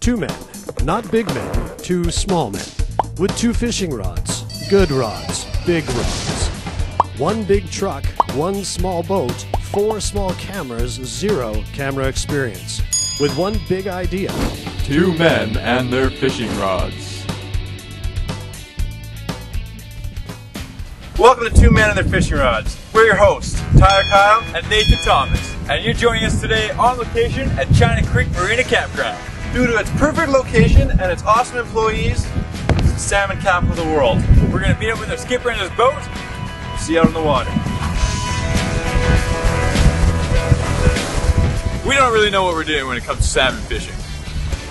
2 men, not big men, 2 small men, with 2 fishing rods, good rods, big rods. 1 big truck, 1 small boat, 4 small cameras, 0 camera experience. With 1 big idea. 2 men and their fishing rods. Welcome to 2 Men and Their Fishing Rods. We're your hosts, Tyler Kyle and Nathan Thomas. And you're joining us today on location at China Creek Marina Campground. Due to its perfect location and its awesome employees, it's the salmon capital of the world. We're going to meet up with our skipper in his boat, see out on the water. We don't really know what we're doing when it comes to salmon fishing.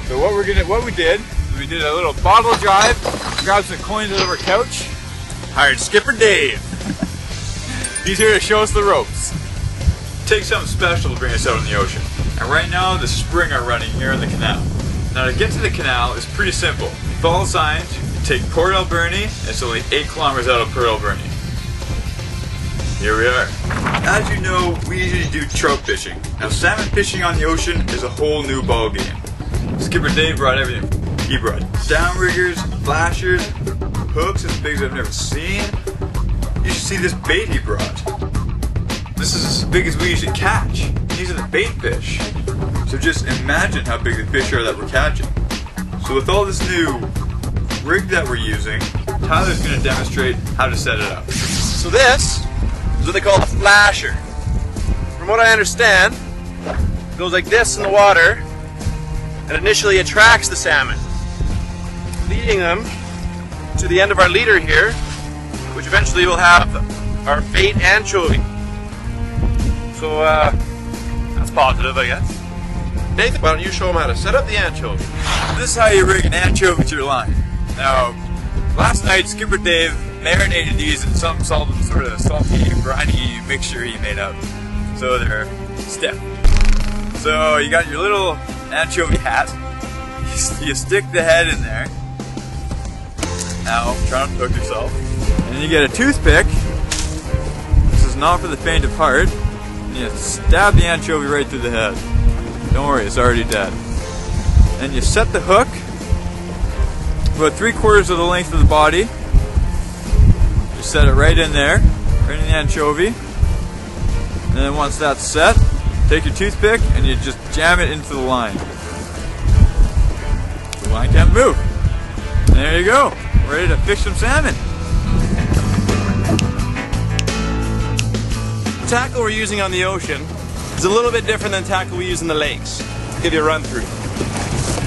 So what we did is we did a little bottle drive, grabbed some coins out of our couch, hired Skipper Dave. He's here to show us the ropes. It takes something special to bring us out in the ocean. And right now the spring are running here in the canal. Now to get to the canal is pretty simple. You follow signs, you take Port Alberni, and it's only 8 kilometers out of Port Alberni. Here we are. As you know, we usually do trout fishing. Now salmon fishing on the ocean is a whole new ball game. Skipper Dave brought everything. He brought downriggers, flashers, hooks as big as I've never seen. You should see this bait he brought. This is as big as we usually catch. These are the bait fish. So just imagine how big the fish are that we're catching. So with all this new rig that we're using, Tyler's going to demonstrate how to set it up. So this is what they call a flasher. From what I understand, it goes like this in the water and initially attracts the salmon, leading them to the end of our leader here, which eventually will have our bait anchovy. So that's positive, I guess. Nathan, why don't you show them how to set up the anchovy? This is how you rig an anchovy to your line. Now, last night Skipper Dave marinated these in some sort of salty, briny mixture he made up, so they're stiff. So you got your little anchovy hat. You stick the head in there. Now, try not to hook yourself. And then you get a toothpick. This is not for the faint of heart. And you stab the anchovy right through the head. Don't worry, it's already dead. And you set the hook about 3/4 of the length of the body. You set it right in there, right in the anchovy. And then once that's set, take your toothpick and you just jam it into the line. The line can't move. And there you go. Ready to fish some salmon. The tackle we're using on the ocean is a little bit different than tackle we use in the lakes. I'll give you a run through.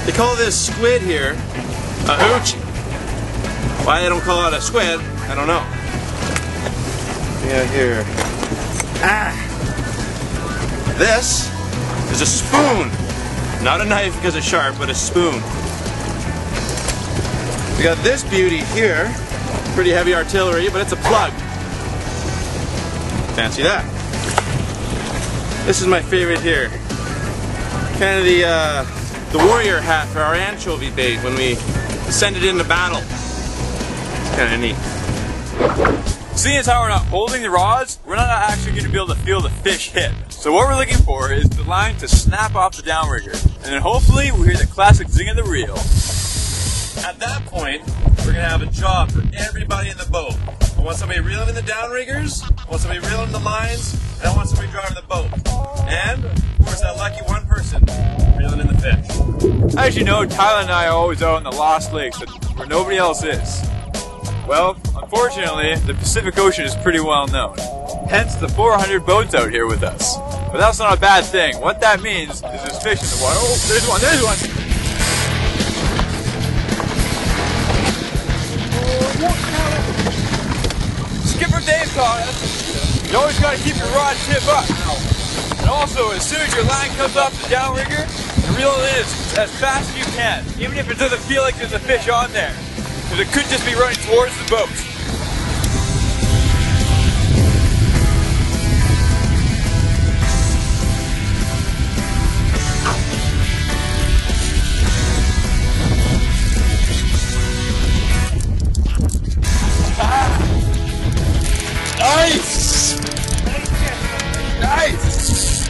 They call this squid here a hoochie. Why they don't call it a squid, I don't know. Yeah, here. This is a spoon. Not a knife because it's sharp, but a spoon. We got this beauty here, pretty heavy artillery, but it's a plug. Fancy that. This is my favorite here. Kind of the warrior hat for our anchovy bait when we send it into battle. It's kind of neat. Seeing as how we're not holding the rods, we're not actually going to be able to feel the fish hit. So what we're looking for is the line to snap off the downrigger. And then hopefully we'll hear the classic zing of the reel. At that point, we're going to have a job for everybody in the boat. I want somebody reeling in the downriggers, I want somebody reeling in the lines, and I want somebody driving the boat. And, of course, that lucky one person reeling in the fish. As you know, Tyler and I are always out on the Lost Lakes, where nobody else is. Well, unfortunately, the Pacific Ocean is pretty well known. Hence the 400 boats out here with us. But that's not a bad thing. What that means is there's fish in the water. Oh, there's one, there's one! Skipper Dave caught us. You always got to keep your rod tip up. And also, as soon as your line comes off the downrigger, you reel it in as fast as you can, even if it doesn't feel like there's a fish on there, because it could just be running towards the boat. Nice! Nice!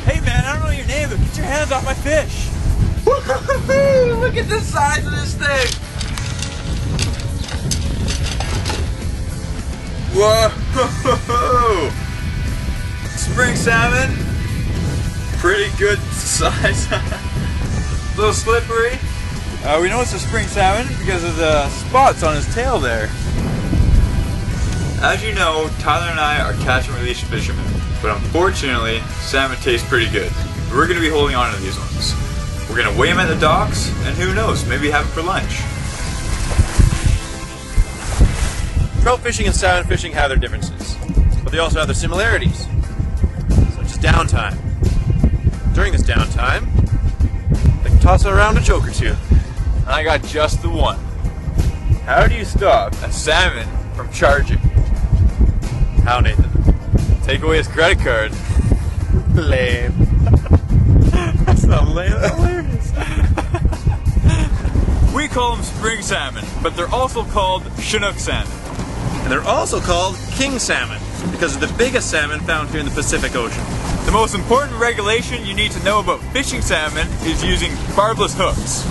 Hey man, I don't know your name, but get your hands off my fish! Woo! Look at the size of this thing! Whoa! Spring salmon, pretty good size. A little slippery. We know it's a spring salmon because of the spots on his tail there. As you know, Tyler and I are catch and release fishermen, but unfortunately, salmon taste pretty good. We're going to be holding on to these ones. We're going to weigh them at the docks, and who knows, maybe have them for lunch. Trout fishing and salmon fishing have their differences, but they also have their similarities, such as downtime. During this downtime, they can toss around a joke or two. And I got just the one. How do you stop a salmon from charging? How, Nathan? Take away his credit card. Lame. That's not lame, that's hilarious. We call them spring salmon, but they're also called Chinook salmon. And they're also called king salmon because they're the biggest salmon found here in the Pacific Ocean. The most important regulation you need to know about fishing salmon is using barbless hooks.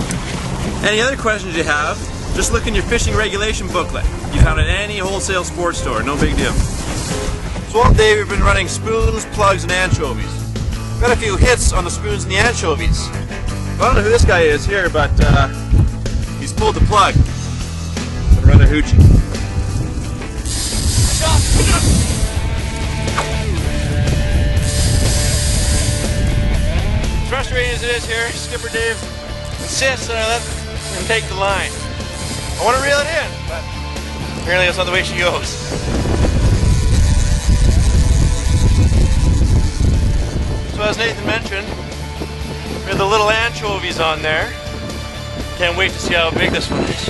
Any other questions you have, just look in your fishing regulation booklet. You found it at any wholesale sports store, no big deal. So all day we've been running spoons, plugs, and anchovies. Got a few hits on the spoons and the anchovies. I don't know who this guy is here, but he's pulled the plug. Gonna run a hoochie. Frustrating as it is here, Skipper Dave insists that I let him take the line. I want to reel it in, but apparently that's not the way she goes. So as Nathan mentioned, we have the little anchovies on there. Can't wait to see how big this one is.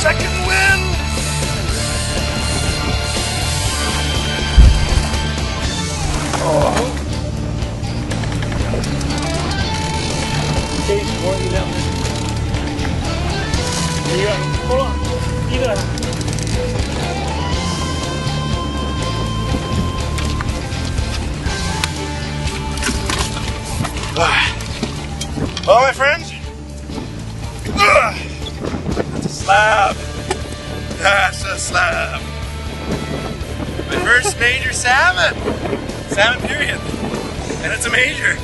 Second wind! Hold on. You got it. Well, my friends, that's a slab. That's a slab. My first major salmon. Salmon period. And it's a major.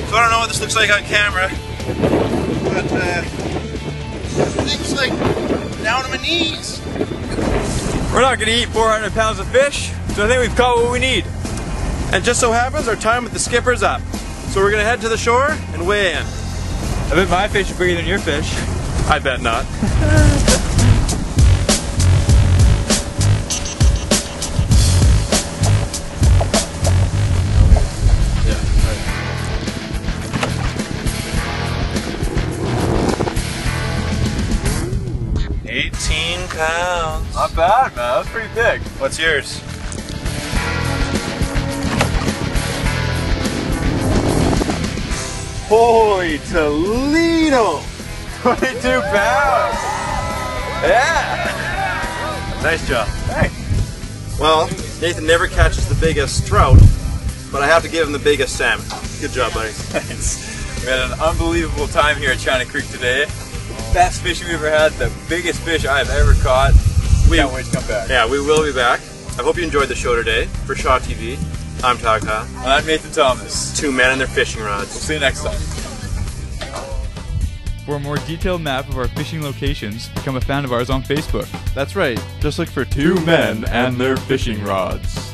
So I don't know what this looks like on camera, but things like down to my knees. We're not going to eat 400 pounds of fish, so I think we've caught what we need. And just so happens our time with the skipper's up. So we're going to head to the shore and weigh in. I bet my fish are bigger than your fish. I bet not. Yeah. 18 pounds. Not bad, man. That's pretty big. What's yours? Holy Toledo! 22 pounds! Yeah! Nice job. Hey. Well, Nathan never catches the biggest trout, but I have to give him the biggest salmon. Good job, buddy. Thanks. We had an unbelievable time here at China Creek today. Best fishing we've ever had, the biggest fish I've ever caught. We can't wait to come back. Yeah, we will be back. I hope you enjoyed the show today. For Shaw TV, I'm Todd Kyle. And I'm Nathan Thomas. Two men and their fishing rods. We'll see you next time. For a more detailed map of our fishing locations, become a fan of ours on Facebook. That's right. Just look for Two men and their fishing rods.